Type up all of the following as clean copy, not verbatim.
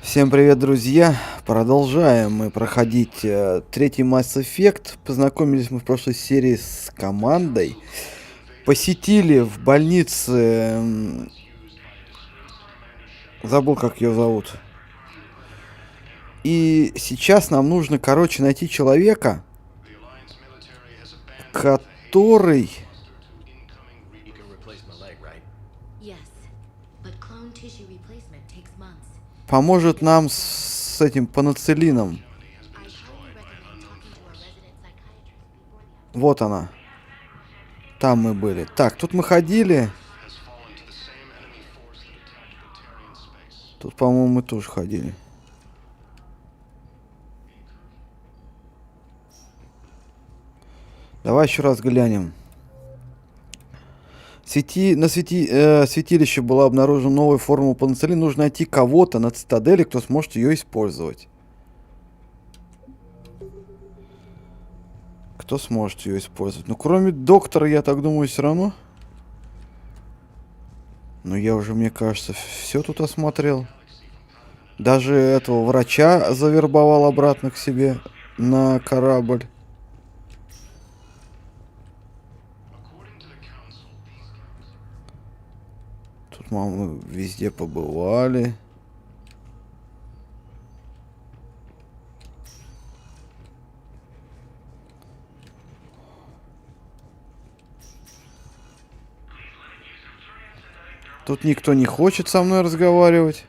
Всем привет, друзья! Продолжаем мы проходить третий Mass Effect. Познакомились мы в прошлой серии с командой. Посетили в больнице... Забыл, как ее зовут. И сейчас нам нужно, найти человека, который поможет нам с этим пенициллином. Вот она. Там мы были. Так, тут мы ходили. Тут, по-моему, мы тоже ходили. Давай еще раз глянем. На святилище была обнаружена новая формула пенициллина. Нужно найти кого-то на цитадели, кто сможет ее использовать. Кто сможет ее использовать? Ну, кроме доктора, я так думаю, все равно. Но я уже, мне кажется, все тут осмотрел. Даже этого врача завербовал обратно к себе на корабль. Тут мы везде побывали. Тут никто не хочет со мной разговаривать.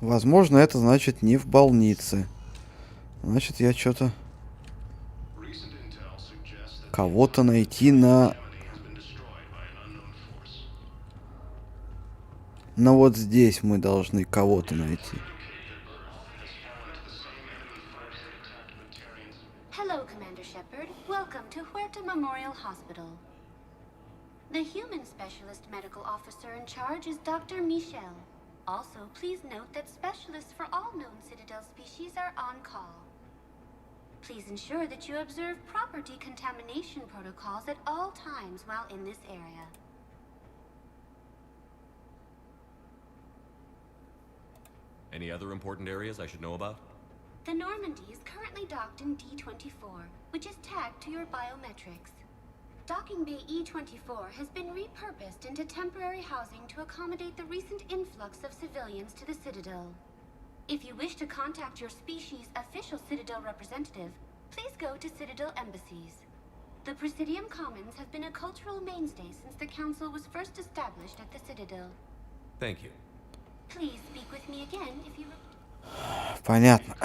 Возможно, это значит не в больнице. Значит, я что-то... Кого-то найти на... Но вот здесь мы должны кого-то найти. Memorial Hospital. The human specialist medical officer in charge is Dr. Michel. Also, please note that specialists for all known Citadel species are on call. Please ensure that you observe proper decontamination protocols at all times while in this area. Any other important areas I should know about? The Normandy is currently docked in D-24, which is tagged to your biometrics. Docking Bay E-24 has been repurposed into temporary housing to accommodate the recent influx of civilians to the Citadel. If you wish to contact your species' official Citadel representative, please go to Citadel embassies. The Presidium Commons have been a cultural mainstay since the Council was first established at the Citadel. Thank you. Please speak with me again if you... Понятно.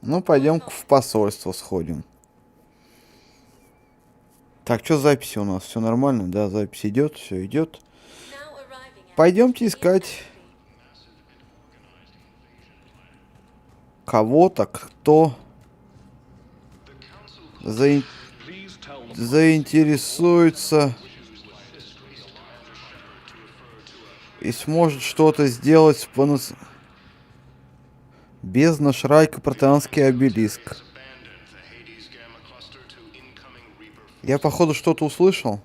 Ну, пойдем в посольство сходим. Так, что с записью у нас? Все нормально? Да, запись идет, все идет. Пойдемте искать кого-то, кто заинтересуется и сможет что-то сделать с бездна, шрайка, протеанский обелиск. Я, походу, что-то услышал.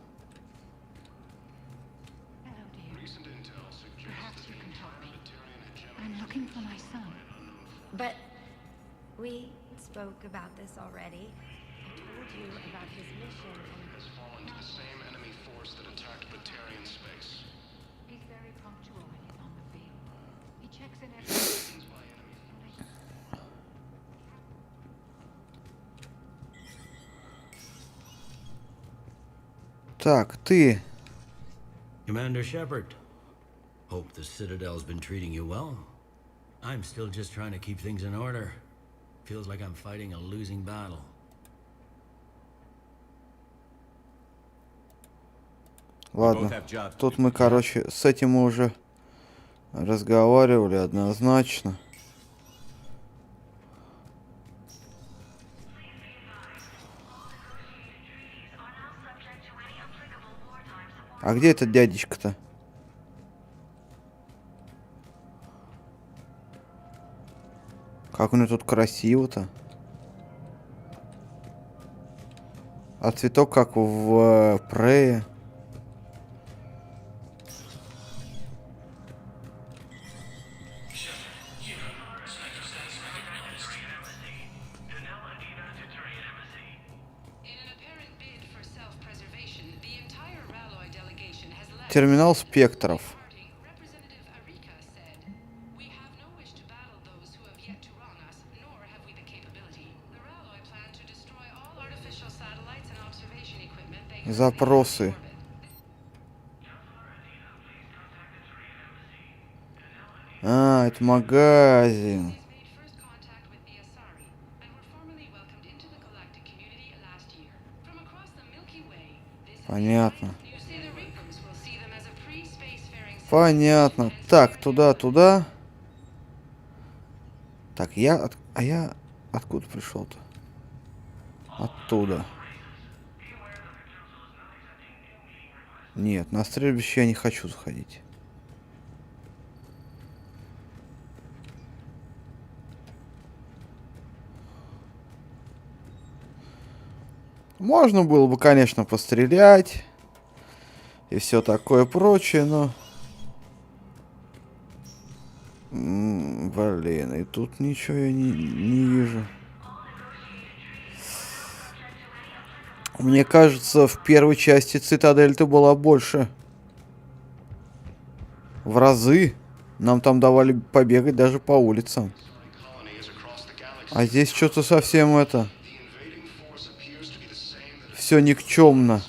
Так, ты. Commander Shepard. Hope the Citadel's been treating you well. I'm still just trying to keep things in order. Feels like I'm fighting a losing battle. Ладно. Тут мы, с этим мы уже разговаривали однозначно. А где этот дядечка-то? Как у него тут красиво-то. А цветок как в Прее. Терминал спектров. Запросы. А, это магазин. Понятно. Понятно. Так, туда. Так, я откуда пришел-то? Оттуда. Нет, на стрельбище я не хочу заходить. Можно было бы, конечно, пострелять и все такое прочее, но... Блин, и тут ничего я не вижу. Мне кажется, в первой части цитадель-то была больше. В разы. Нам там давали побегать даже по улицам. А здесь что-то совсем это... Все никчемно.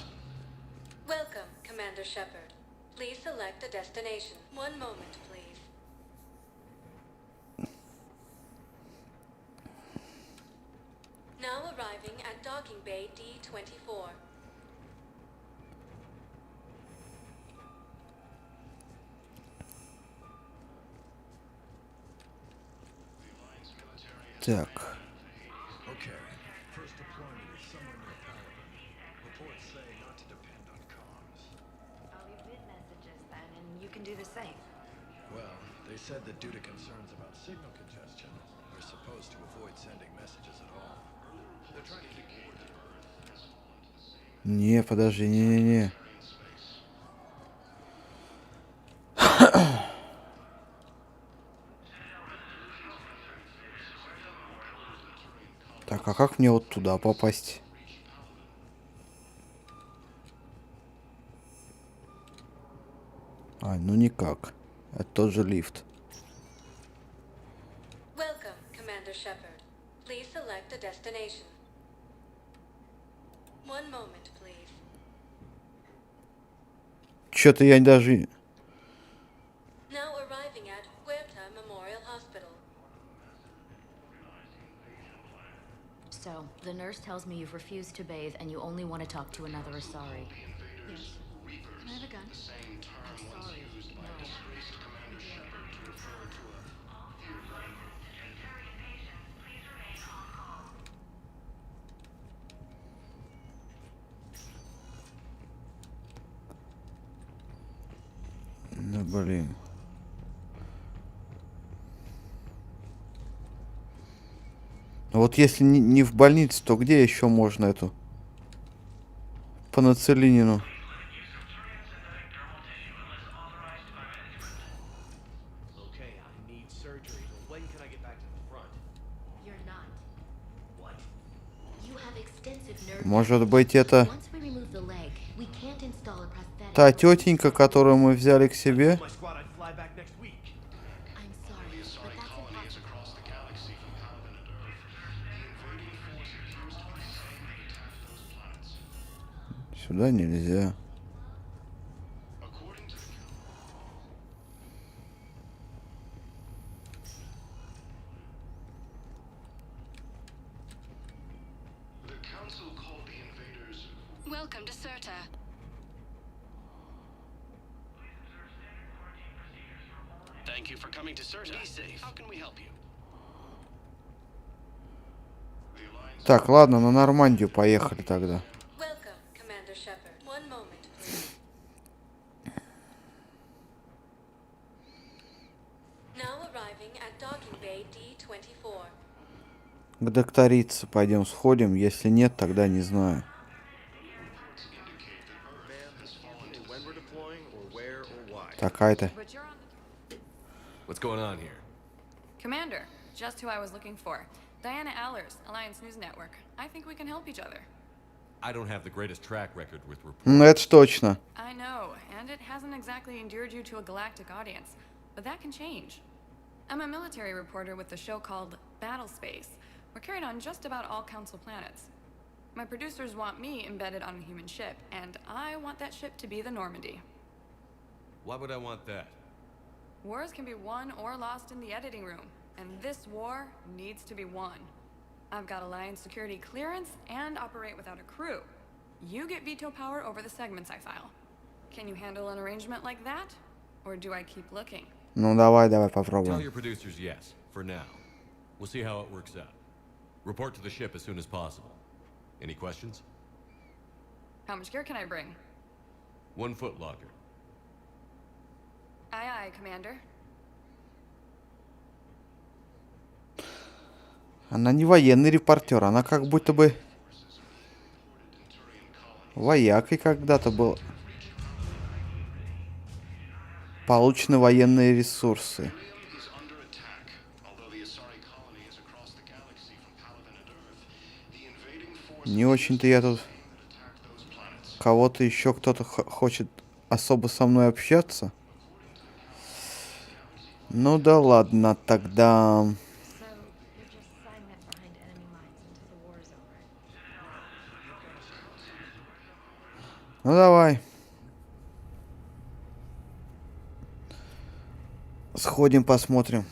Welcome, Commander Shepard. Please select a destination. One moment, please. Now arriving at docking bay D-24. Так. Said that due to concerns about signal congestion, we're supposed to avoid sending messages at all. They're trying to keep order. Не, подожди, не. Так, а как мне вот туда попасть? А, ну никак. Это тот же лифт. Welcome, Commander Shepard. Please select a destination. One moment, please. Чё-то я даже... Now arriving at Huerta Memorial Hospital. So, the nurse tells me you've refused to bathe and you only want to talk to another Asari. Yes. Can I have a gun? I'm sorry. No. Да блин. Вот если не в больнице, то где еще можно эту пенициллинину? Может быть, это та тетенька, которую мы взяли к себе? Сюда нельзя. Welcome to Serta. Thank you for coming to Serta. Be safe. How can we help you? Так, ладно, на Нормандию поехали тогда. Welcome, Commander Shepard. One moment, please. Now arriving at docking bay D-24. К докторице пойдем сходим. Если нет, тогда не знаю. Такая-то. What's going on here? Commander, just who I was looking for. Diana Allers, Alliance News Network. I think we can help each other. I don't have the greatest track record with reports. Ну, это ж точно. I know, and it hasn't exactly endeared you to a galactic audience, but that can change. I'm a military reporter with a show called Battle Space. We're carried on just about all Council planets. My producers want me embedded on a human ship, and I want that ship to be the Normandy. Why would I want that? Wars can be won or lost in the editing room, and this war needs to be won. I've got Alliance security clearance and operate without a crew. You get veto power over the segments I file. Can you handle an arrangement like that? Or do I keep looking? Ну, давай Tell попробуем. your producers yes, for now. We'll see how it works out. Report to the ship as soon as possible. Any questions? How much gear can I bring? 1 foot locker. Aye, aye, Commander. Она не военный репортер, она как будто бы воякой когда-то был. Получены военные ресурсы. Не очень-то я тут... Кого-то еще кто-то хочет особо со мной общаться. Ну да ладно, тогда... Ну давай. Сходим, посмотрим.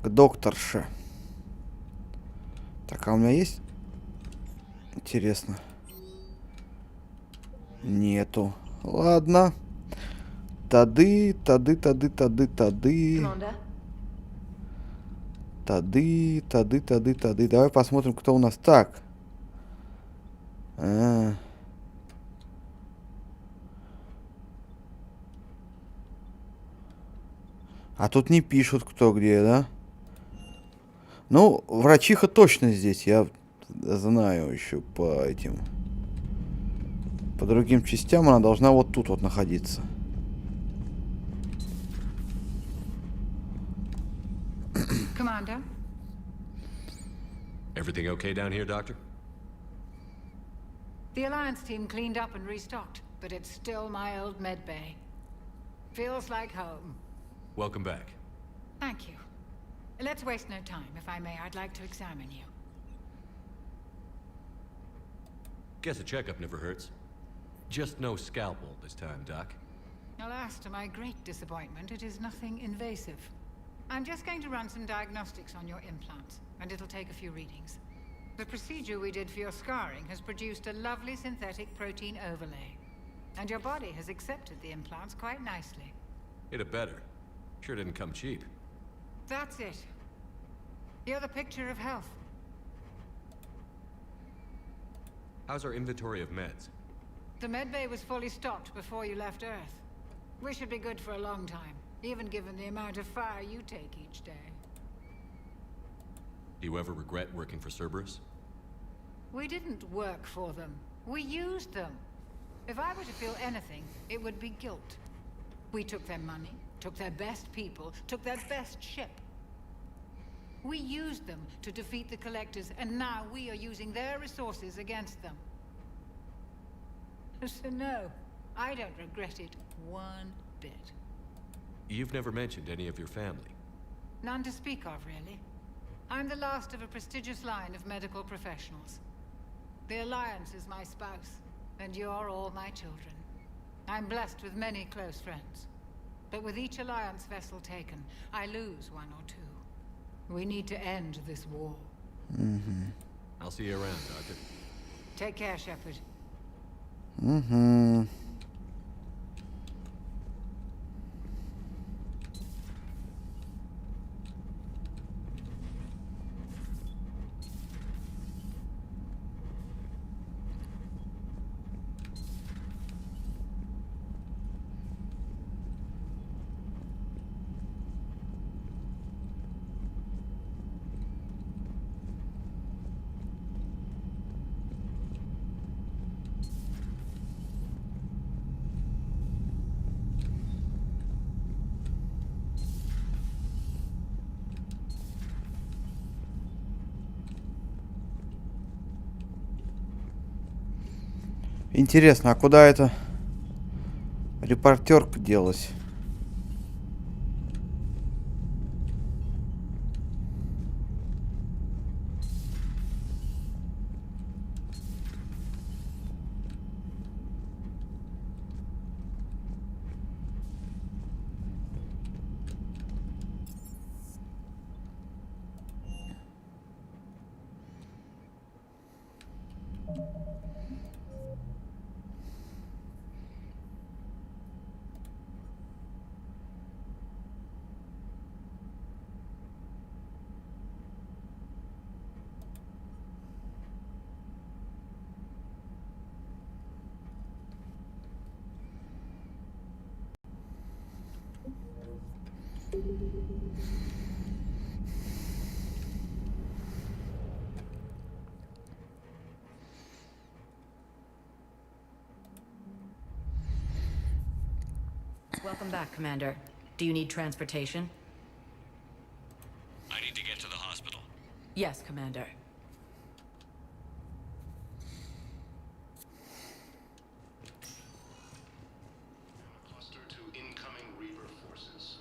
К докторше. Так, а у меня есть? Интересно. Нету. Ладно. Тады. Тады. Давай посмотрим, кто у нас. Так. А тут не пишут, кто где, да? Ну, врачиха точно здесь, я знаю еще по этим... По другим частям она должна вот тут вот находиться. Commander? Everything okay down here, Doctor? The Alliance team cleaned up and restocked, but it's still my old med bay. Feels like home. Welcome back. Thank you. Let's waste no time. If I may, I'd like to examine you. Guess a checkup never hurts. Just no scalpel this time, Doc. Alas, to my great disappointment, it is nothing invasive. I'm just going to run some diagnostics on your implants, and it'll take a few readings. The procedure we did for your scarring has produced a lovely synthetic protein overlay. And your body has accepted the implants quite nicely. Hit it better. Sure didn't come cheap. That's it. You're the picture of health. How's our inventory of meds? The medbay was fully stocked before you left Earth. We should be good for a long time, even given the amount of fire you take each day. Do you ever regret working for Cerberus? We didn't work for them. We used them. If I were to feel anything, it would be guilt. We took their money, took their best people, took their best ship. We used them to defeat the Collectors, and now we are using their resources against them. So no, I don't regret it one bit. You've never mentioned any of your family. None to speak of, really. I'm the last of a prestigious line of medical professionals. The Alliance is my spouse, and you're all my children. I'm blessed with many close friends. But with each Alliance vessel taken, I lose one or two. We need to end this war. I'll see you around, Doctor. Take care, Shepard. Интересно, а куда эта репортерка делась? Welcome back, Commander. Do you need transportation? I need to get to the hospital. Yes, Commander. Cluster to incoming Reaper forces.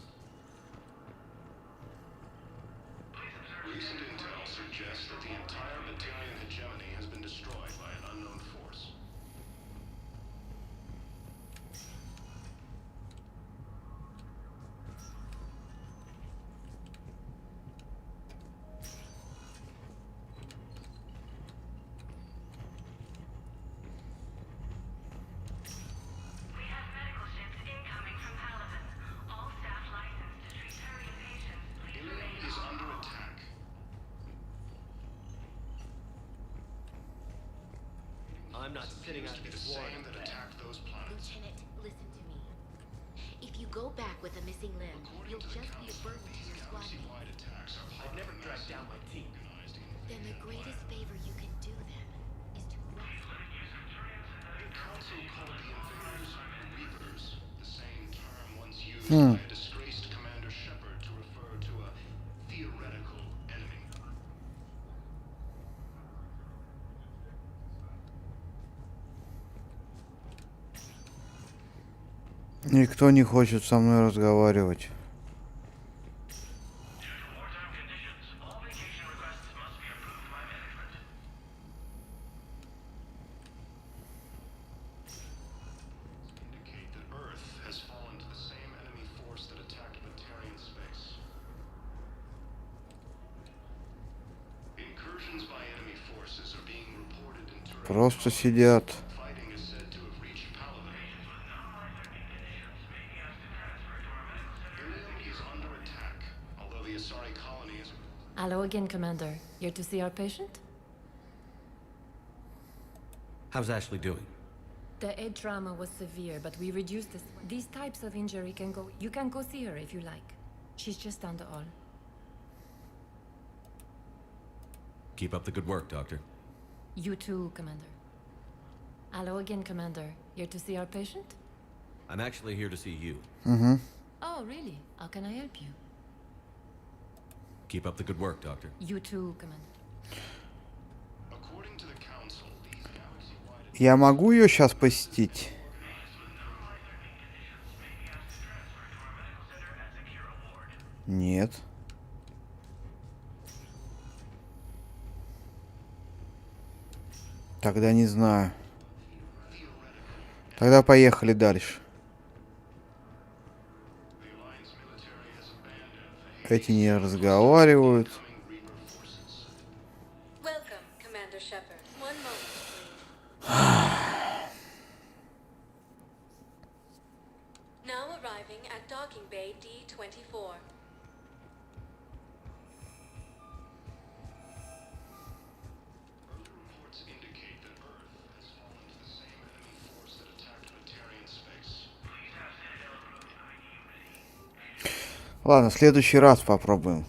Recent intel suggests that the entire Batarian hegemony has been destroyed by an unknown force. Is under attack. I'm not sitting out Used to be the this war. same that attacked those planets. Lieutenant, listen to me. If you go back with a missing limb, According you'll to the just be a Council, burden to these your squadron. galaxy-wide attacks are I've never dragged down my team. organized Then the greatest favor you can do them is to rest. The Council called the invaders Reapers, the same term once used by a disgraced Commander Shepard to refer to a theoretical enemy. Никто не хочет со мной разговаривать. Indicate that Earth has fallen to the same enemy force that attacked Batarian space. Incursions by enemy forces are being reported in Turing. Просто сидят. Fighting is said to have reached Paladin. Ilium is under attack, although the Asari colony is... Hello again, Commander. Here to see our patient? How's Ashley doing? The head trauma was severe, but we reduced this. These types of injury can go... You can go see her if you like. She's just down the hall. Keep up the good work, Doctor. You too, Commander. Hello again, Commander. Here to see our patient? I'm actually here to see you. Oh, really? How can I help you? Keep up the good work, Doctor. You too, Commander. According to the Council, these galaxy-wide Я могу ее сейчас посетить? Нет. Тогда не знаю. Тогда поехали дальше. Эти не разговаривают. Welcome, Commander Shepard. One moment, please. Now arriving at docking bay D-24. reports indicate that Earth has fallen to the same enemy force that attacked Batarian space. Ладно, в следующий раз попробуем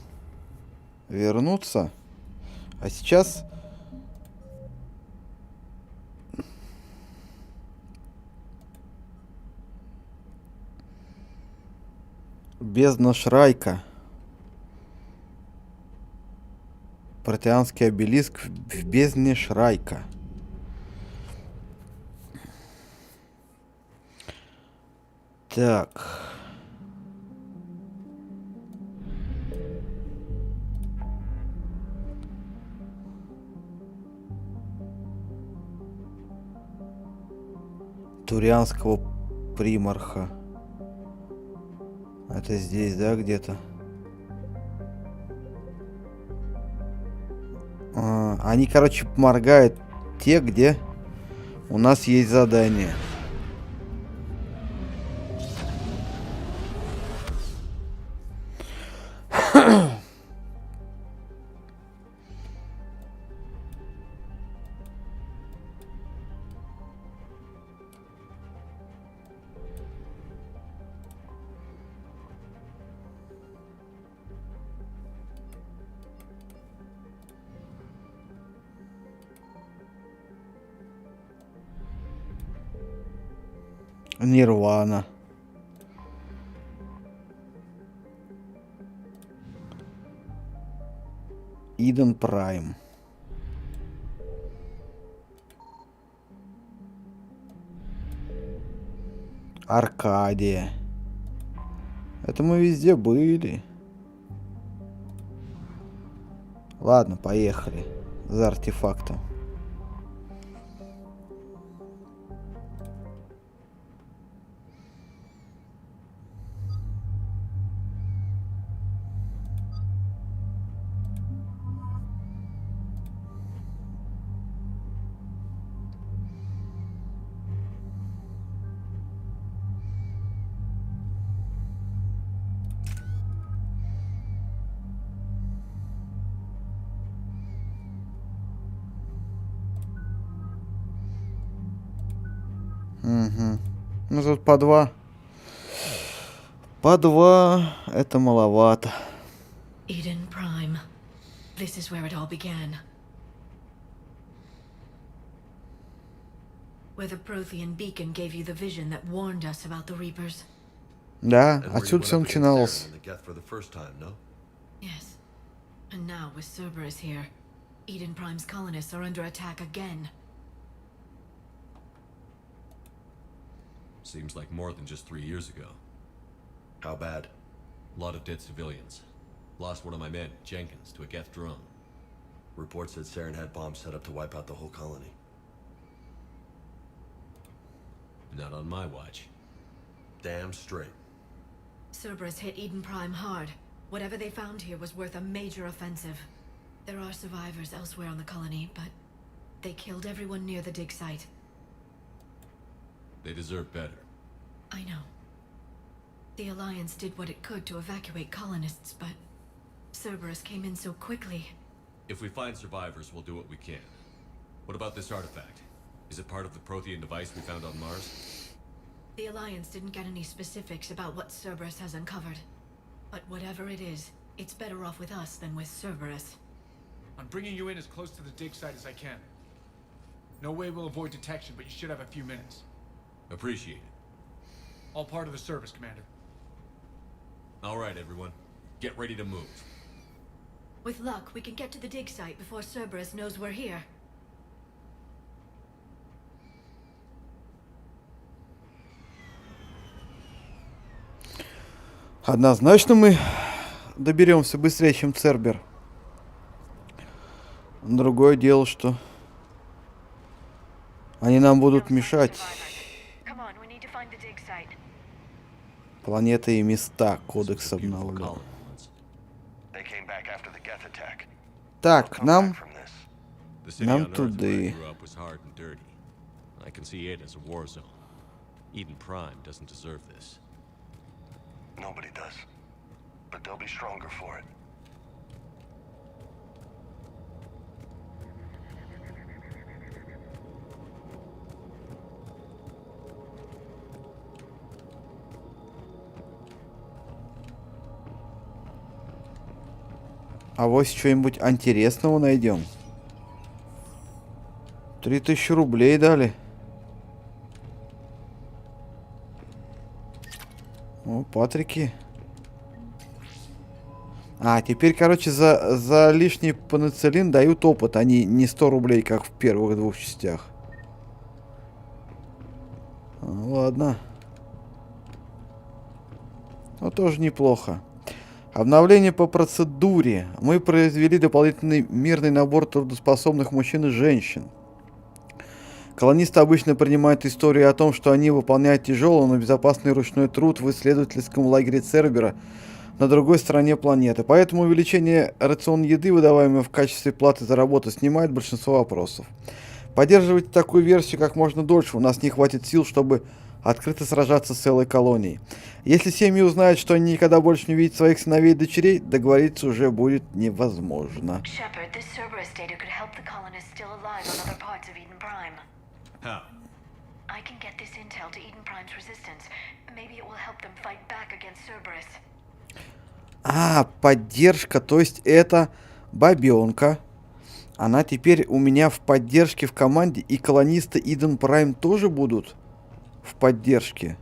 вернуться. А сейчас... Бездна Шрайка. Протеанский обелиск в бездне Шрайка. Так. Турианского примарха. Это здесь, да, где-то? Они, короче, моргают те, где у нас есть задание. Нирвана. Иден Прайм. Аркадия. Это мы везде были. Ладно, поехали за артефактом. Угу. Ну тут по два. По два это маловато. Eden Prime. This is where it all began. Where the Prothean beacon gave you the vision that warned us about the Reapers. Да, отсюда все начиналось. Yes. And now with Cerberus here, Eden Prime's colonists are under attack again. Seems like more than just 3 years ago. How bad? A lot of dead civilians. Lost one of my men, Jenkins, to a Geth drone. Reports said Saren had bombs set up to wipe out the whole colony. Not on my watch. Damn straight. Cerberus hit Eden Prime hard. Whatever they found here was worth a major offensive. There are survivors elsewhere on the colony, but they killed everyone near the dig site. They deserve better. I know. The Alliance did what it could to evacuate colonists, but Cerberus came in so quickly. If we find survivors, we'll do what we can. What about this artifact? Is it part of the Prothean device we found on Mars? The Alliance didn't get any specifics about what Cerberus has uncovered. But whatever it is, it's better off with us than with Cerberus. I'm bringing you in as close to the dig site as I can. No way we'll avoid detection, but you should have a few minutes. Appreciate it. All part of the service, Commander. All right, everyone. Get ready to move. With luck, we can get to the dig site before Cerberus knows we're here. Однозначно мы доберемся быстрее, чем Цербер. Другое дело, что они нам будут мешать. Планеты и места. Кодекс обновлен. Так, нам туда. Nobody does. But they'll be stronger for it. А вот что-нибудь интересного найдем. 3000 рублей дали. О, Патрики. А, теперь, короче, за лишний пенициллин дают опыт, а не 100 рублей, как в первых двух частях. Ладно. Ну, тоже неплохо. Обновление по процедуре. Мы произвели дополнительный мирный набор трудоспособных мужчин и женщин. Колонисты обычно принимают историю о том, что они выполняют тяжелый, но безопасный ручной труд в исследовательском лагере Цербера на другой стороне планеты. Поэтому увеличение рациона еды, выдаваемого в качестве платы за работу, снимает большинство вопросов. Поддерживайте такую версию как можно дольше. У нас не хватит сил, чтобы открыто сражаться с целой колонией. Если семьи узнают, что они никогда больше не увидят своих сыновей и дочерей, договориться уже будет невозможно. How? I can get this intel to Eden Prime's resistance. Maybe it will help them fight back against Cerberus. А, поддержка, то есть это бабенка. Она теперь у меня в поддержке в команде, и колонисты Eden Prime тоже будут в поддержке.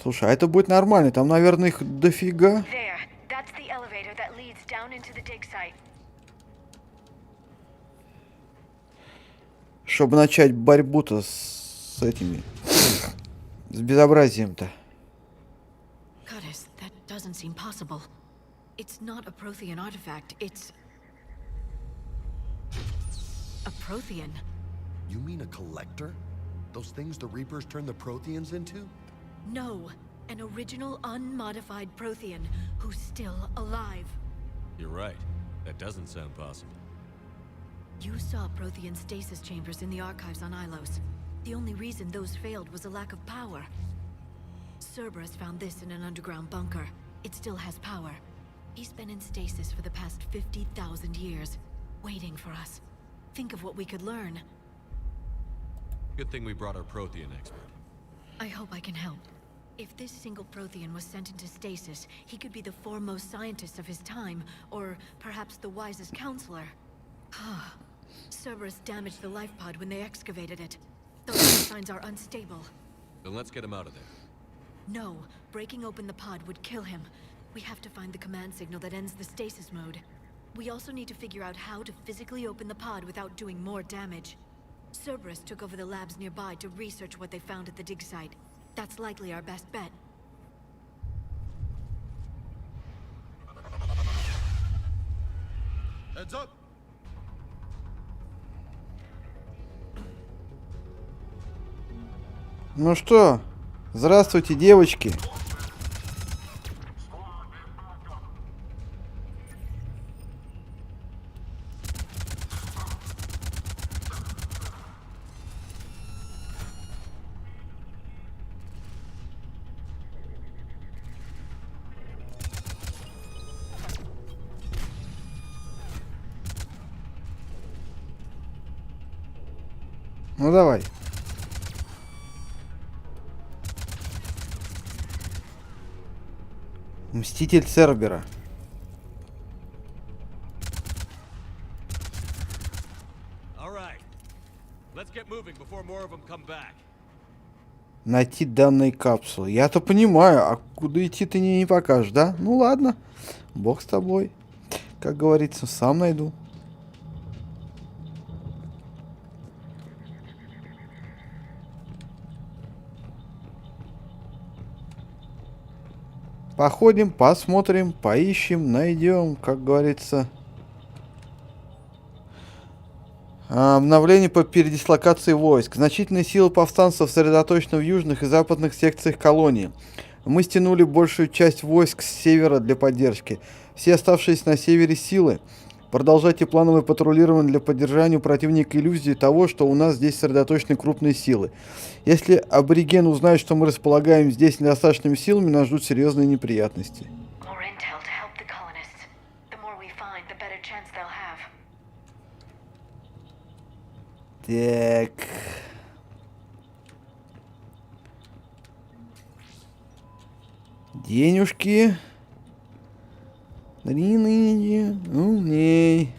Слушай, а это будет нормально, там, наверное, их дофига. Чтобы начать борьбу-то с этими, с безобразием-то. That doesn't seem possible. It's not a Prothean artifact, it's a Prothean. You mean a collector? Those things the Reapers turn the Protheans into? No, an original unmodified Prothean who's still alive. You're right. That doesn't sound possible. You saw Prothean stasis chambers in the archives on Ilos. The only reason those failed was a lack of power. Cerberus found this in an underground bunker. It still has power. He's been in stasis for the past 50,000 years, waiting for us. Think of what we could learn. Good thing we brought our Prothean expert. I hope I can help. If this single Prothean was sent into stasis, he could be the foremost scientist of his time, or perhaps the wisest counselor. Cerberus damaged the life pod when they excavated it. Those signs are unstable. Then let's get him out of there. No, breaking open the pod would kill him. We have to find the command signal that ends the stasis mode. We also need to figure out how to physically open the pod without doing more damage. Cerberus took over the labs nearby to research what they found at the dig site. That's likely our best bet. Heads up! Ну что, здравствуйте, девочки. Ну давай. Мститель Цербера. Найти данные капсулы. Я-то понимаю, а куда идти ты не покажешь, да? Ну ладно, бог с тобой. Как говорится, сам найду. Походим, посмотрим, поищем, найдем, как говорится. Обновление по передислокации войск. Значительные силы повстанцев сосредоточены в южных и западных секциях колонии. Мы стянули большую часть войск с севера для поддержки. Все оставшиеся на севере силы. Продолжайте плановое патрулирование для поддержания у противника иллюзии того, что у нас здесь сосредоточены крупные силы. Если аборигены узнают, что мы располагаем здесь недостаточными силами, нас ждут серьезные неприятности. Так. Денежки. Умней.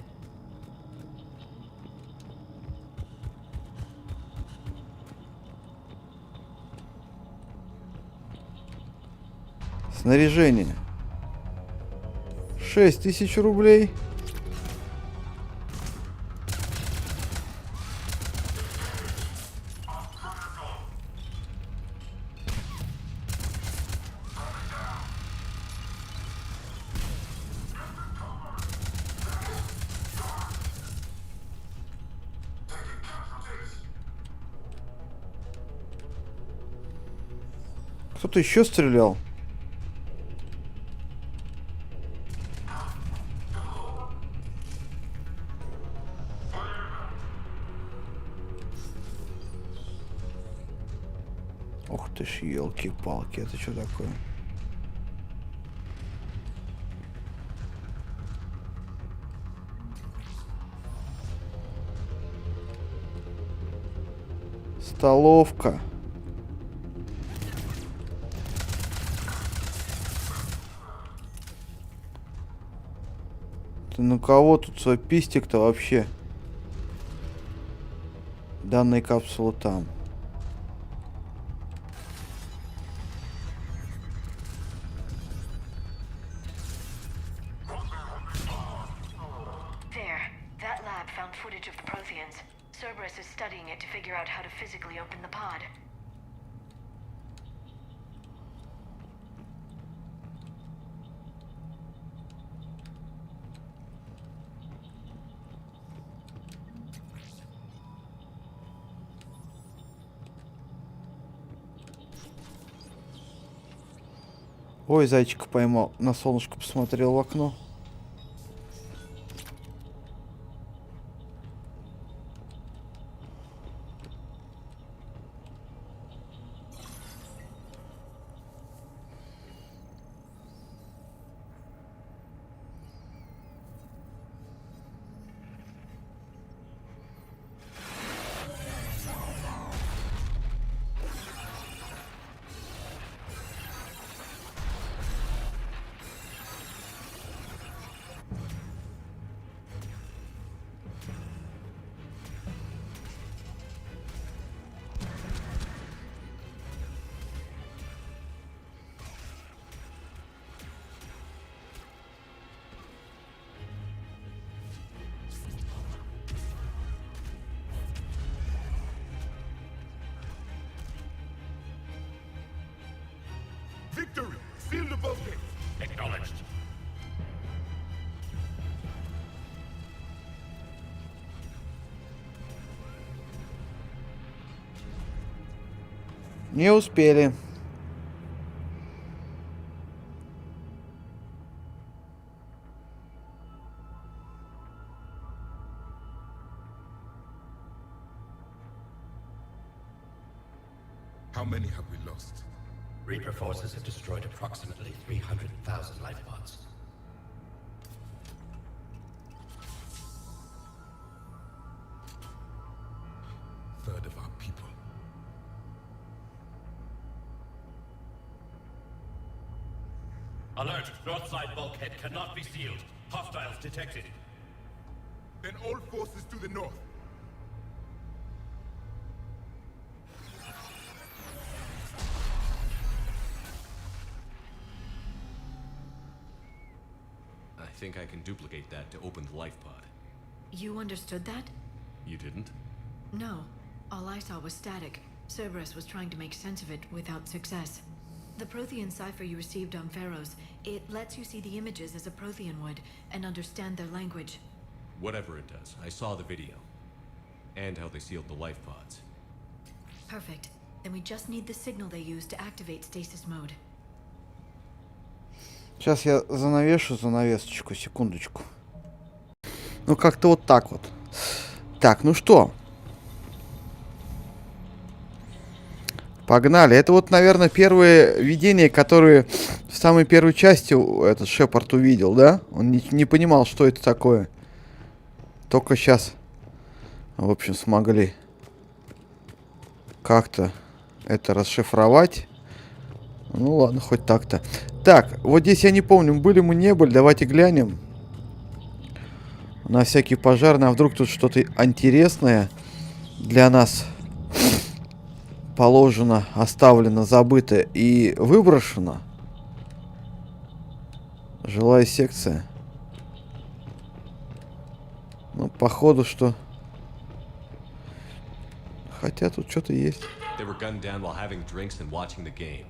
Снаряжение. 6000 рублей. Кто-то еще стрелял. Ух ты ж, елки-палки, это что такое? Столовка. Ты на кого тут свой пистик-то вообще? Данная капсула там. There. That lab found footage of the Protheans. Cerberus is studying it to figure out how to physically open the pod. Ой, зайчика поймал. На солнышко посмотрел в окно. Victory! Seal the bouquet! Acknowledged. Не успели. How many have we lost? Reaper forces have destroyed approximately 300,000 life pods. Third of our people. Alert! North side bulkhead cannot be sealed. Hostiles detected. Then all forces to the north. I think I can duplicate that to open the life pod. You understood that? You didn't? No. All I saw was static. Cerberus was trying to make sense of it without success. The Prothean cipher you received on Pharaohs, it lets you see the images as a Prothean would, and understand their language. Whatever it does, I saw the video. And how they sealed the life pods. Perfect. Then we just need the signal they used to activate stasis mode. Сейчас я занавешу занавесочку, секундочку. Ну, как-то вот так вот. Так, ну что? Погнали. Это вот, наверное, первые видения, которые в самой первой части этот Шепард увидел, да? Он не понимал, что это такое. Только сейчас, в общем, смогли как-то это расшифровать. Ну ладно, хоть так-то. Так, вот здесь я не помню, были мы, не были. Давайте глянем. На всякий пожарный. А вдруг тут что-то интересное для нас положено, оставлено, забыто и выброшено. Жилая секция. Ну, походу, что... Хотя тут что-то есть. They were gunned down while having drinks and watching the game.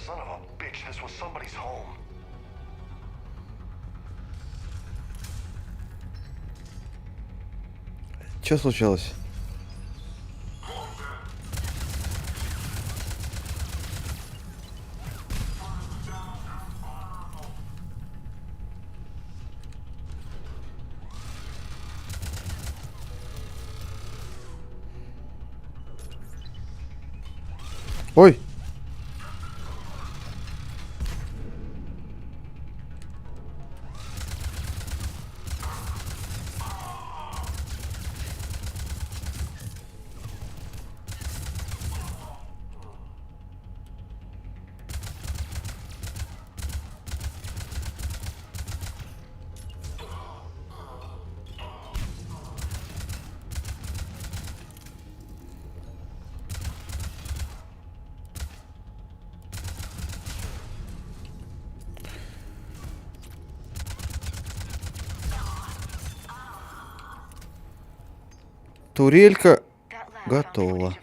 Son of a bitch, this was somebody's home. Что случилось? Ой. Турелька готова.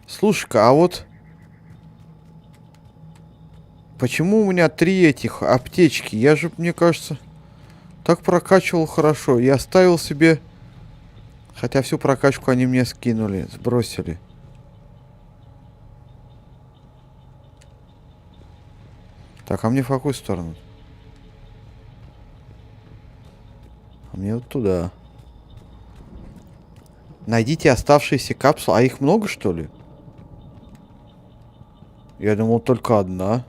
Слушай-ка, а вот почему у меня 3 этих аптечки? Я же, мне кажется, так прокачивал хорошо. Я оставил себе, хотя всю прокачку они мне скинули, сбросили. Так, а мне в какую сторону? А мне вот туда. Найдите оставшиеся капсулы. А их много, что ли? Я думал, только одна.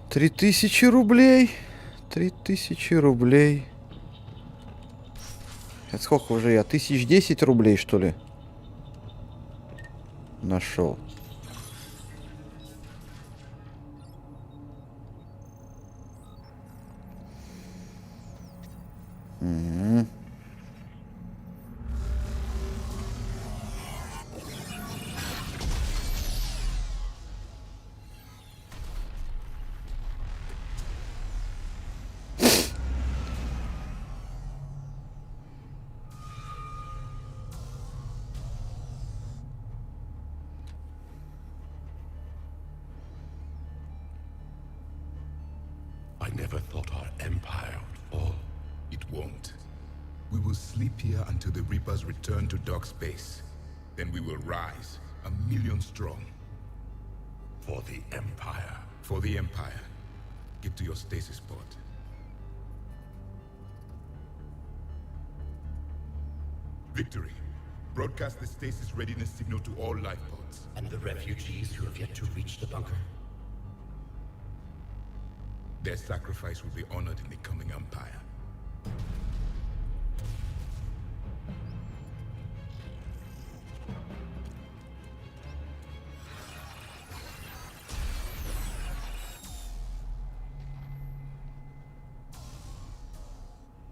$3000. 3000 рублей. Это сколько уже я? 1010 рублей, что ли? Нашел. Угу. I never thought our empire would fall. It won't. We will sleep here until the Reapers return to dark space. Then we will rise, 1,000,000 strong. For the Empire. For the Empire. Get to your stasis pod. Victory. Broadcast the stasis readiness signal to all life pods. And the refugees who have yet to reach the bunker? Their sacrifice will be honored in the coming Empire.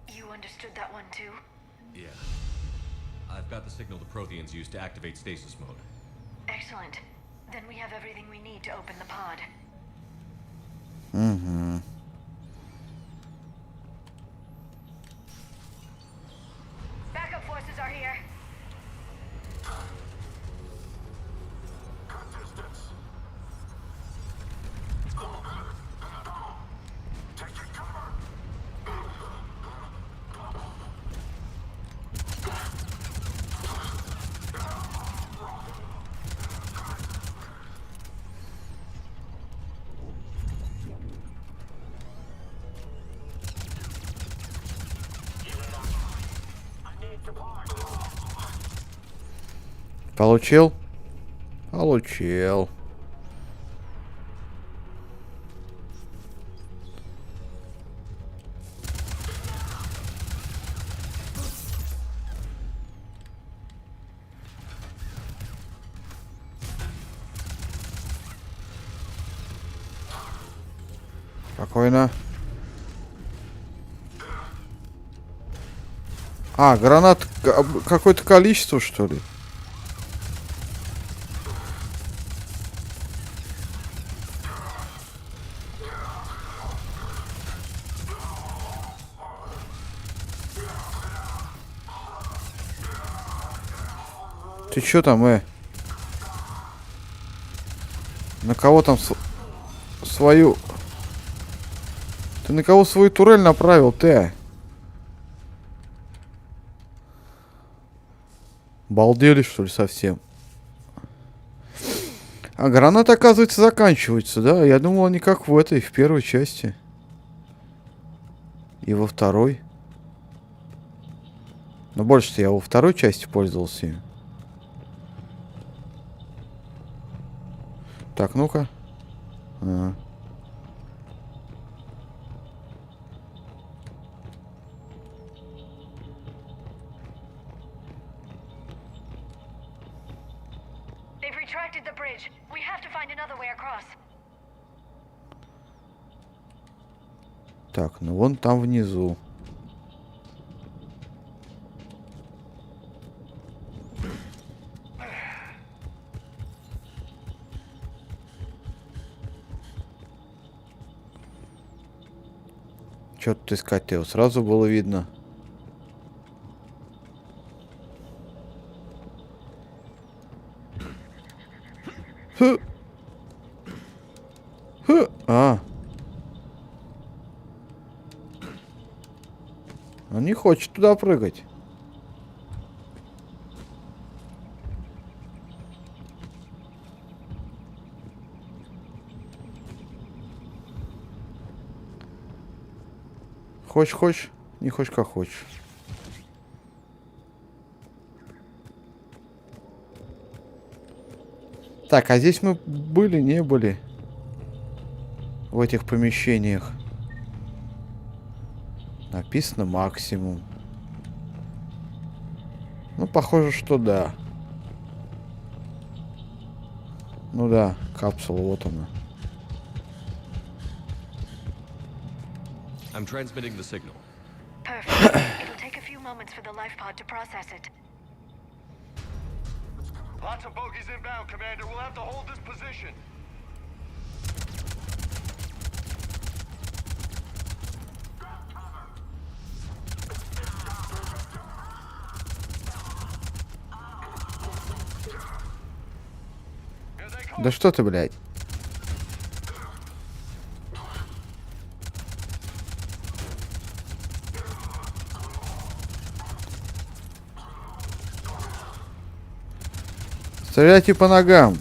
You understood that one too? Yeah. I've got the signal the Protheans use to activate stasis mode. Excellent. Then we have everything we need to open the pod. Угу. Backup forces are here. Получил? Получил. Спокойно. А, гранат какое-то количество, что ли? Ты чё там, На кого там свою... Ты на кого свою турель направил, ты? Балдели, что ли, совсем? А гранаты, оказывается, заканчиваются, да? Я думал, они как в этой, в первой части. И во второй. Но больше-то я во второй части пользовался им. Так, ну-ка. Так, ну вон там внизу. Что тут искать-то? Его сразу было видно. Он не хочет туда прыгать. Хочешь, не хочешь, как хочешь. Так, а здесь мы были, не были? В этих помещениях. Написано максимум. Ну, похоже, что да. Ну да, капсула, вот она. I'm transmitting the signal. Perfect. It'll take a few moments for the life pod to process it. Lots of bogies inbound, Commander. We'll have to hold this position. Да что ты, блядь? Стреляйте по ногам.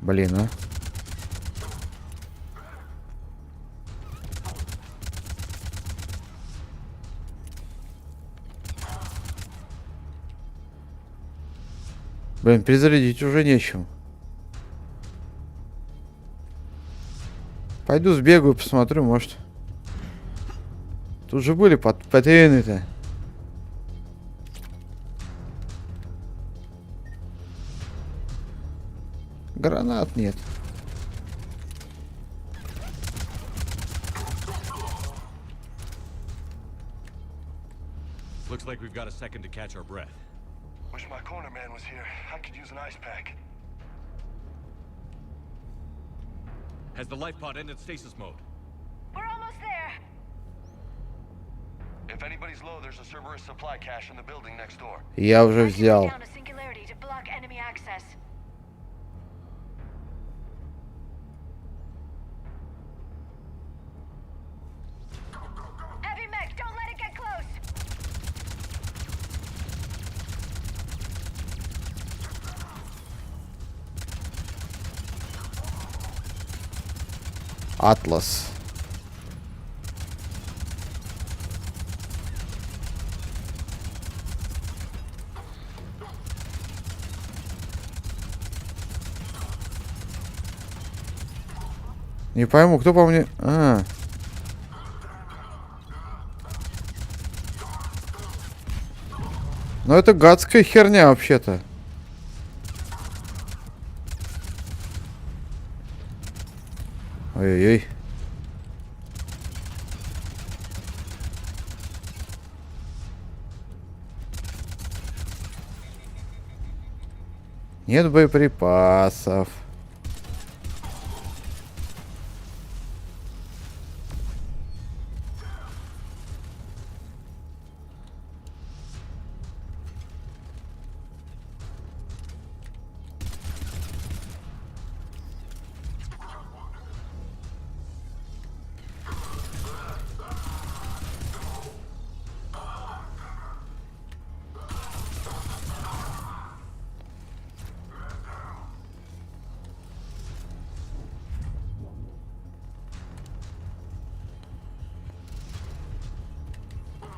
Блин, а. Блин, перезарядить уже нечем. Пойду сбегаю, посмотрю, может. Тут же были ПРОТЕАНИны-то. Гранат нет. Looks like we've got a second to catch our breath. Wish my corner man was here. I could use an ice pack. Has the life pod ended stasis mode? We're almost there. If anybody's low, there's a Cerberus supply cache in the building next door. Я уже взял. Атлас. Не пойму, кто по мне... Ну это гадская херня вообще-то. Ой-ой-ой. Нет боеприпасов.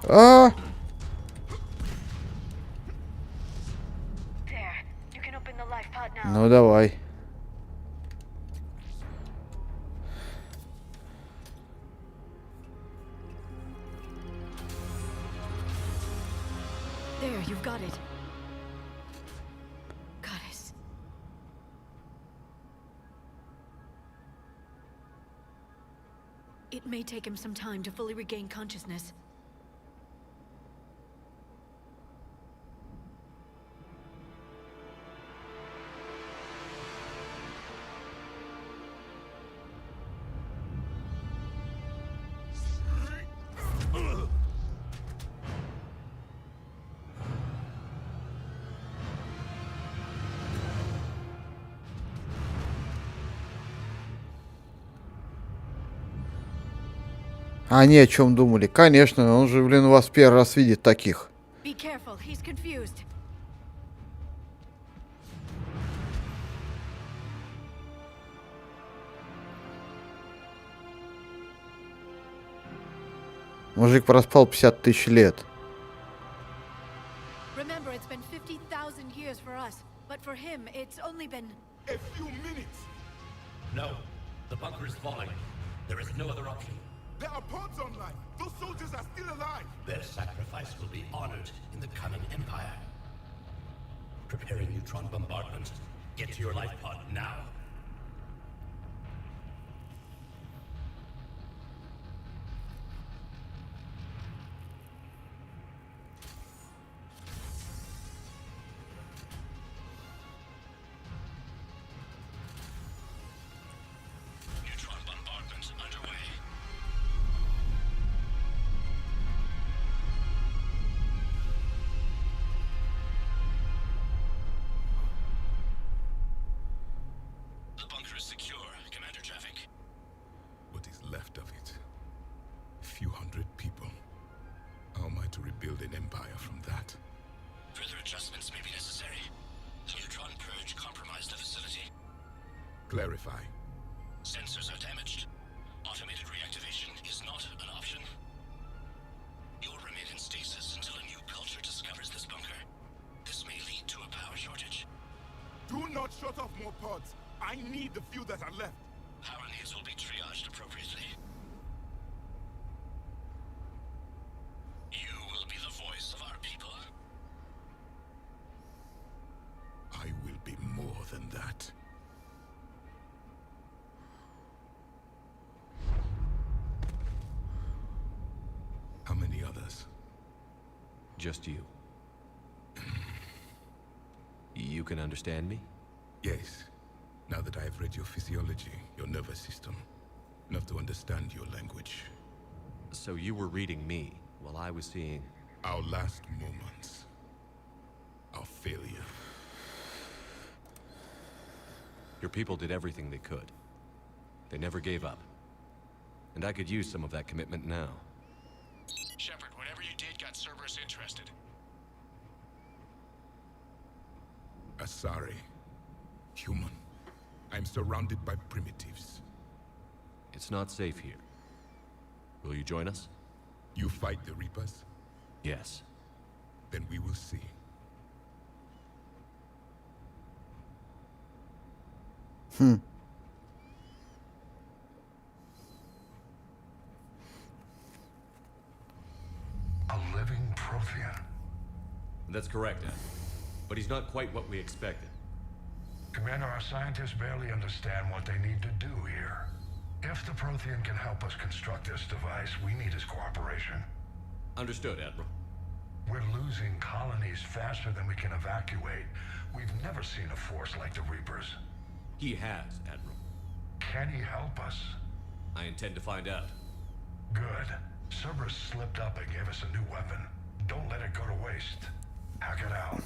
А! Ну давай. There, you've got it. Goddess. It may take him some time to fully regain consciousness. Они о чем думали? Конечно, он же, блин, вас первый раз видит таких. Be careful, he's confused. Мужик проспал 50 тысяч лет. Remember, it's been 50,000 years for us, but for him, it's only been a few minutes. No, the bunker is falling. There is no other option. There are pods online. Those soldiers are still alive. Their sacrifice will be honored in the coming empire. Preparing neutron bombardment. Get to your life pod now. Neutron bombardment underway. The bunker is secure, Commander Traffic. What is left of it? A few hundred people. How am I to rebuild an empire from that? Further adjustments may be necessary. The neutron purge compromised the facility. Clarify. Sensors are damaged. Automated reactivation is not an option. You'll remain in stasis until a new culture discovers this bunker. This may lead to a power shortage. Do not shut off more pods. I need the few that are left. Power needs will be triaged appropriately. You will be the voice of our people. I will be more than that. How many others? Just you. You can understand me? Yes. Now that I have read your physiology, your nervous system, enough to understand your language. So you were reading me while I was seeing... Our last moments. Our failure. Your people did everything they could. They never gave up. And I could use some of that commitment now. Shepard, whatever you did got Cerberus interested. Asari. Human. I'm surrounded by primitives. It's not safe here. Will you join us? You fight the Reapers? Yes. Then we will see. A living Prothean. That's correct, Ed. But he's not quite what we expected. Commander, our scientists barely understand what they need to do here. If the Prothean can help us construct this device, we need his cooperation. Understood, Admiral. We're losing colonies casualties faster than we can evacuate. We've never seen a force like the Reapers. He has, Admiral. Can he help us? I intend to find out. Good. Cerberus slipped up and gave us a new weapon. Don't let it go to waste. Hack it out.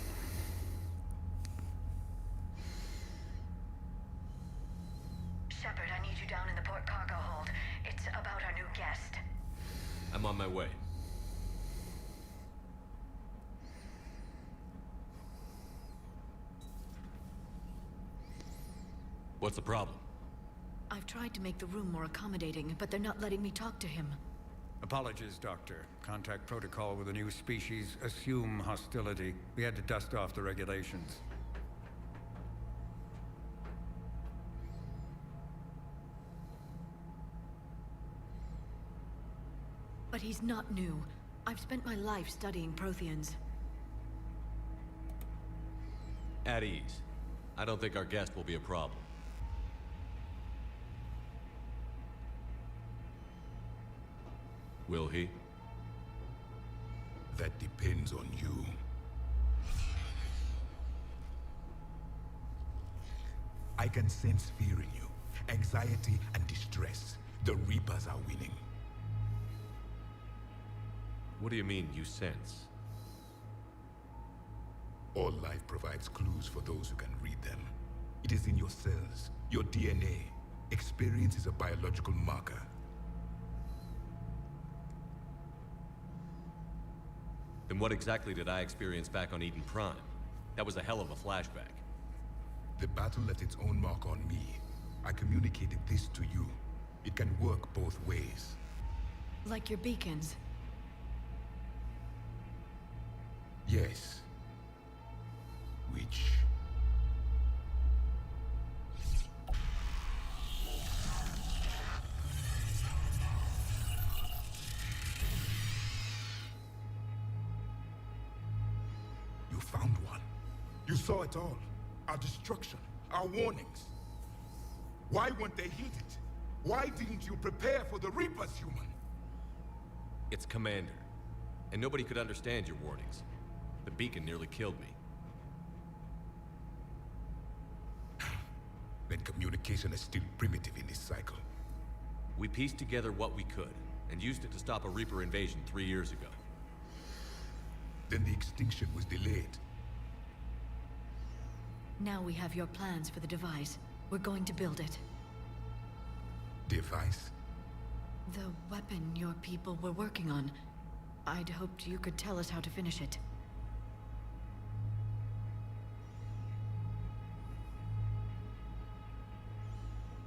Shepard, I need you down in the port cargo hold. It's about our new guest. I'm on my way. What's the problem? I've tried to make the room more accommodating, but they're not letting me talk to him. Apologies, Doctor. Contact protocol with a new species. Assume hostility. We had to dust off the regulations. But he's not new. I've spent my life studying Protheans. At ease. I don't think our guest will be a problem. Will he? That depends on you. I can sense fear in you, anxiety and distress. The Reapers are winning. What do you mean, you sense? All life provides clues for those who can read them. It is in your cells, your DNA. Experience is a biological marker. Then what exactly did I experience back on Eden Prime? That was a hell of a flashback. The battle left its own mark on me. I communicated this to you. It can work both ways. Like your beacons. Yes. Which... You found one. You saw it all. Our destruction, our warnings. Why weren't they heeded? Why didn't you prepare for the Reapers, human? It's Commander. And nobody could understand your warnings. The beacon nearly killed me. Then communication is still primitive in this cycle. We pieced together what we could, and used it to stop a Reaper invasion 3 years ago. Then the extinction was delayed. Now we have your plans for the device. We're going to build it. Device? The weapon your people were working on. I'd hoped you could tell us how to finish it.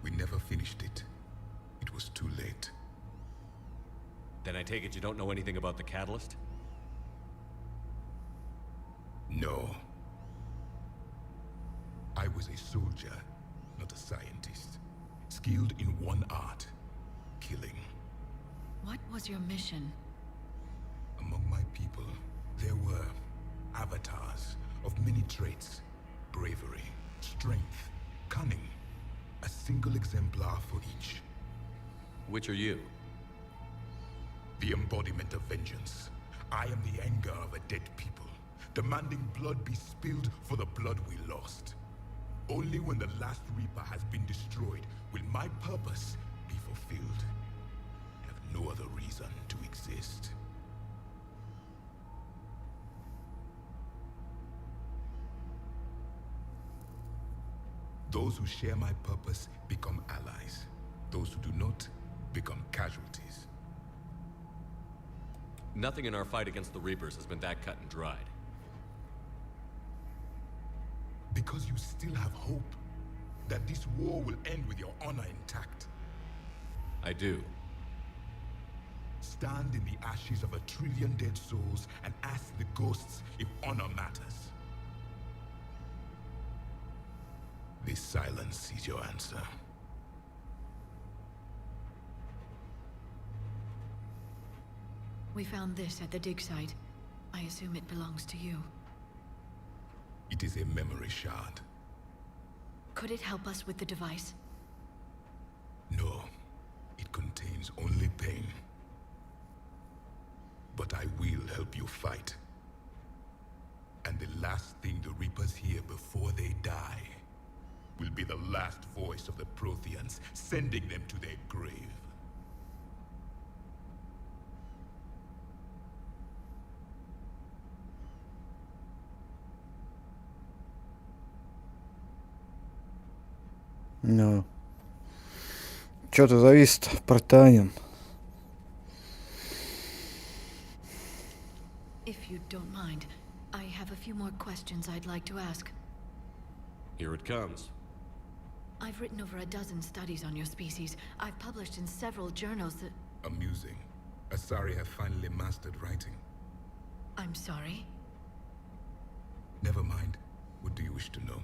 We never finished it. It was too late. Then I take it you don't know anything about the catalyst? No. I was a soldier, not a scientist. Skilled in one art, killing. What was your mission? Among my people, there were avatars of many traits. Bravery, strength, cunning. A single exemplar for each. Which are you? The embodiment of vengeance. I am the anger of a dead people, demanding blood be spilled for the blood we lost. Only when the last Reaper has been destroyed will my purpose be fulfilled. I have no other reason to exist. Those who share my purpose become allies. Those who do not become casualties. Nothing in our fight against the Reapers has been that cut and dried. Because you still have hope that this war will end with your honor intact. I do. Stand in the ashes of 1 trillion dead souls and ask the ghosts if honor matters. This silence is your answer. We found this at the dig site. I assume it belongs to you. It is a memory shard. Could it help us with the device? No. It contains only pain. But I will help you fight. last thing the Reapers hear before they die will be the last voice of the Protheans, sending them to their grave. Ну. Что-то зависит, ПРОТЕАНИН. If you don't mind, I have a few more questions I'd like to ask. Here it comes. I've written over a dozen studies on your species. I've published in several journals that... Amusing. Asari have finally mastered writing. I'm sorry? Never mind. What do you wish to know?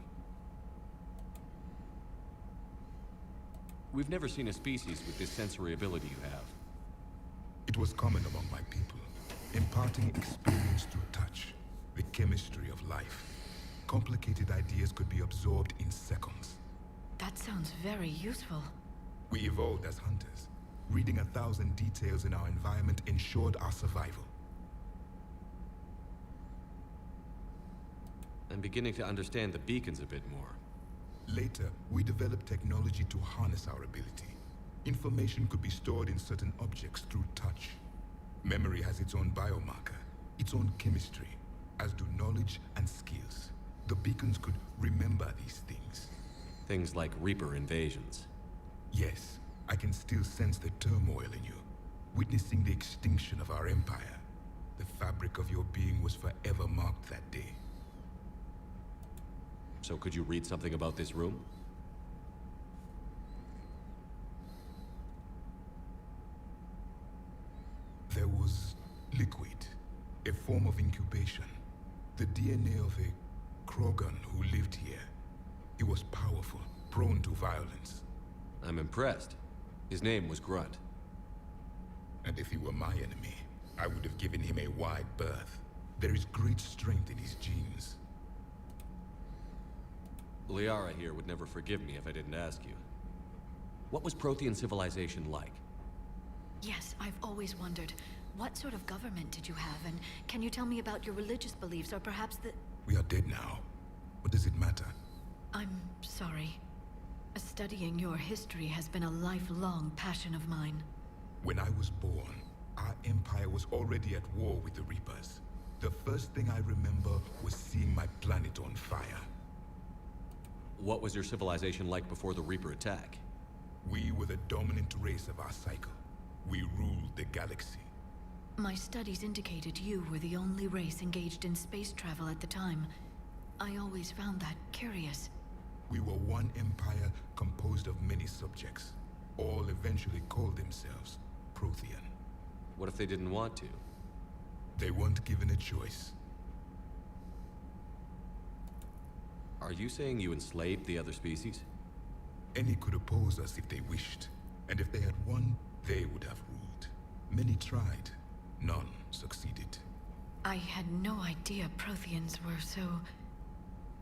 We've never seen a species with this sensory ability you have. It was common among my people, imparting experience through touch, the chemistry of life. Complicated ideas could be absorbed in seconds. That sounds very useful. We evolved as hunters. Reading 1,000 details in our environment ensured our survival. I'm beginning to understand the beacons a bit more. Later, we developed technology to harness our ability. Information could be stored in certain objects through touch. Memory has its own biomarker, its own chemistry, as do knowledge and skills. The beacons could remember these things. Things like Reaper invasions. Yes, I can still sense the turmoil in you, witnessing the extinction of our empire. The fabric of your being was forever marked that day. So could you read something about this room? There was liquid, a form of incubation. The DNA of a Krogan who lived here. He was powerful, prone to violence. I'm impressed. His name was Grunt. And if he were my enemy, I would have given him a wide berth. There is great strength in his genes. Liara here would never forgive me if I didn't ask you. What was Prothean civilization like? Yes, I've always wondered. What sort of government did you have, and can you tell me about your religious beliefs, or perhaps the... We are dead now. What does it matter? I'm sorry. Studying your history has been a lifelong passion of mine. When I was born, our empire was already at war with the Reapers. The first thing I remember was seeing my planet on fire. What was your civilization like before the Reaper attack? We were the dominant race of our cycle. We ruled the galaxy. My studies indicated you were the only race engaged in space travel at the time. I always found that curious. We were one empire composed of many subjects. All eventually called themselves Prothean. What if they didn't want to? They weren't given a choice. Are you saying you enslaved the other species? Any could oppose us if they wished. And if they had won, they would have ruled. Many tried. None succeeded. I had no idea Protheans were so...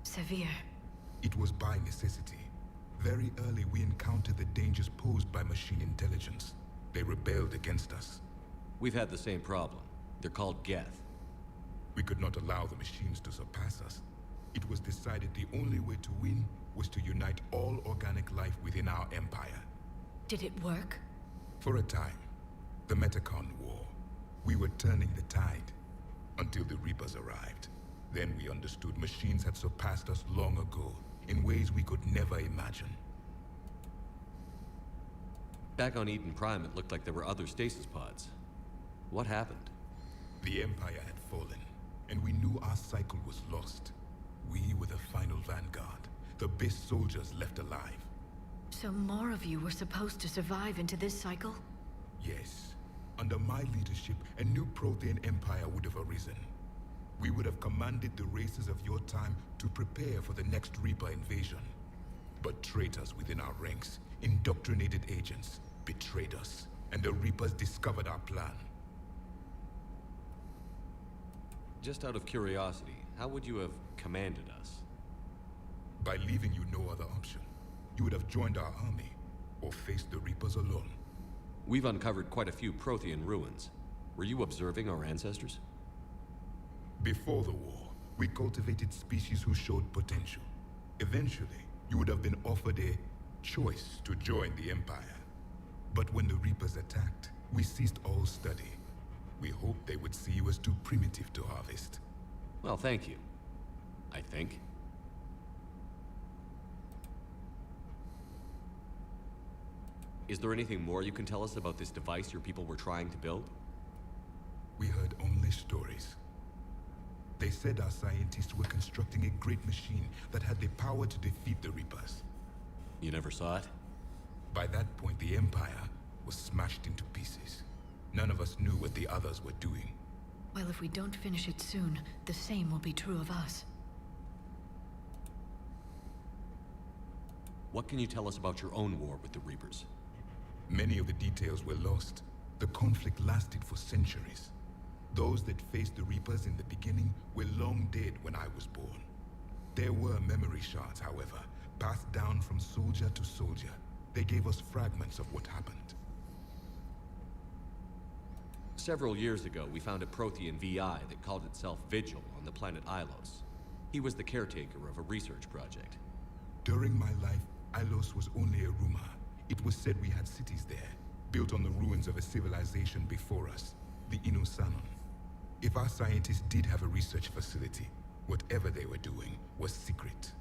severe. It was by necessity. Very early we encountered the dangers posed by machine intelligence. They rebelled against us. We've had the same problem. They're called Geth. We could not allow the machines to surpass us. It was decided the only way to win was to unite all organic life within our empire. Did it work? For a time. The Metacon War. We were turning the tide. Until the Reapers arrived. Then we understood machines had surpassed us long ago, in ways we could never imagine. Back on Eden Prime, it looked like there were other stasis pods. What happened? The Empire had fallen, and we knew our cycle was lost. We were the final vanguard, the best soldiers left alive. So more of you were supposed to survive into this cycle? Yes. Under my leadership, a new Prothean empire would have arisen. We would have commanded the races of your time to prepare for the next Reaper invasion. But traitors within our ranks, indoctrinated agents, betrayed us, and the Reapers discovered our plan. Just out of curiosity, how would you have commanded us? By leaving you no other option. You would have joined our army, or faced the Reapers alone. We've uncovered quite a few Prothean ruins. Were you observing our ancestors? Before the war, We cultivated species who showed potential. Eventually, you would have been offered a choice to join the Empire. But when the Reapers attacked, we ceased all study. We hoped they would see you as too primitive to harvest. Well, thank you. I think. Is there anything more you can tell us about this device your people were trying to build? We heard only stories. They said our scientists were constructing a great machine that had the power to defeat the Reapers. You never saw it? By that point, the Empire was smashed into pieces. None of us knew what the others were doing. Well, if we don't finish it soon, the same will be true of us. What can you tell us about your own war with the Reapers? Many of the details were lost. The conflict lasted for centuries. Those that faced the Reapers in the beginning were long dead when I was born. There were memory shards, however, passed down from soldier to soldier. They gave us fragments of what happened. Several years ago, we found a Protean VI that called itself Vigil on the planet Ilos. He was the caretaker of a research project. During my life, Ilos was only a rumor. It was said we had cities there, built on the ruins of a civilization before us, the Inusanon. If our scientists did have a research facility, whatever they were doing was secret.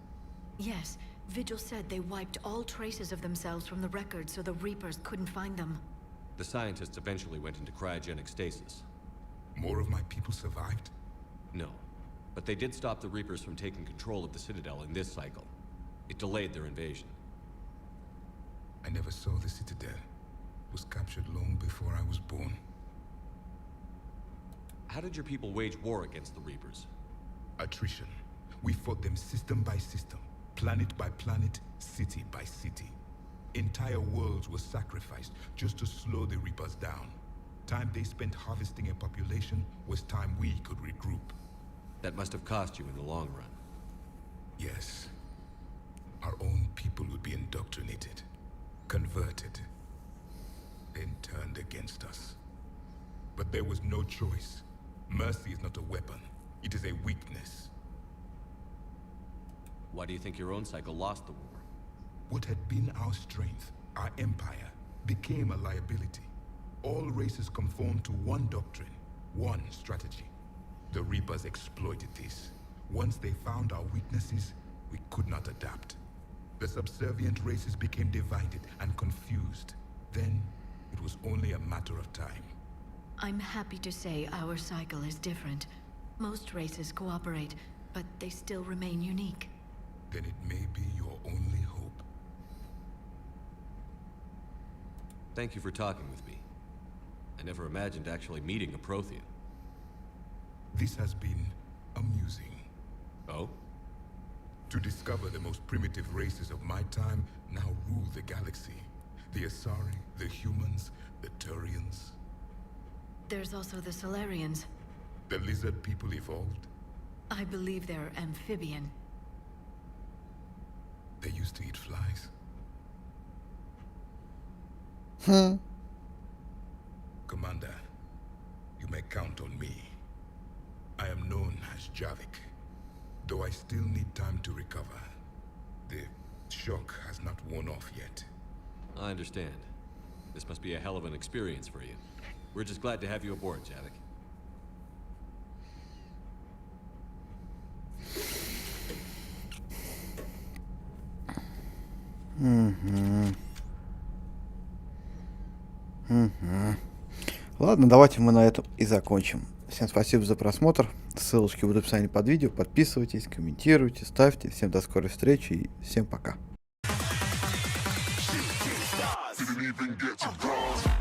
Yes, Vigil said they wiped all traces of themselves from the records so the Reapers couldn't find them. The scientists eventually went into cryogenic stasis. More of my people survived? No, but they did stop the Reapers from taking control of the Citadel in this cycle. It delayed their invasion. I never saw the Citadel. It was captured long before I was born. How did your people wage war against the Reapers? Attrition. We fought them system by system, planet by planet, city by city. Entire worlds were sacrificed just to slow the Reapers down. Time they spent harvesting a population was time we could regroup. That must have cost you in the long run. Yes. Our own people would be indoctrinated, converted, then turned against us. But there was no choice. Mercy is not a weapon. It is a weakness. Why do you think your own cycle lost the war? What had been our strength, our empire, became a liability. All races conformed to one doctrine, one strategy. The Reapers exploited this. Once they found our weaknesses, we could not adapt. The subservient races became divided and confused. Then, it was only a matter of time. I'm happy to say our cycle is different. Most races cooperate, but they still remain unique. Then it may be your only hope. Thank you for talking with me. I never imagined actually meeting a Prothean. This has been amusing. Oh? To discover the most primitive races of my time now rule the galaxy. The Asari, the humans, the Turians. There's also the Solarians. The lizard people evolved? I believe they're amphibian. They used to eat flies. Commander, you may count on me. I am known as Javik, though I still need time to recover. The shock has not worn off yet. I understand. This must be a hell of an experience for you. We're just glad to have you aboard, Javik. Ладно, давайте мы на этом и закончим. Всем спасибо за просмотр. Ссылочки будут в описании под видео. Подписывайтесь, комментируйте, ставьте. Всем до скорой встречи и всем пока. Didn't even get to bronze.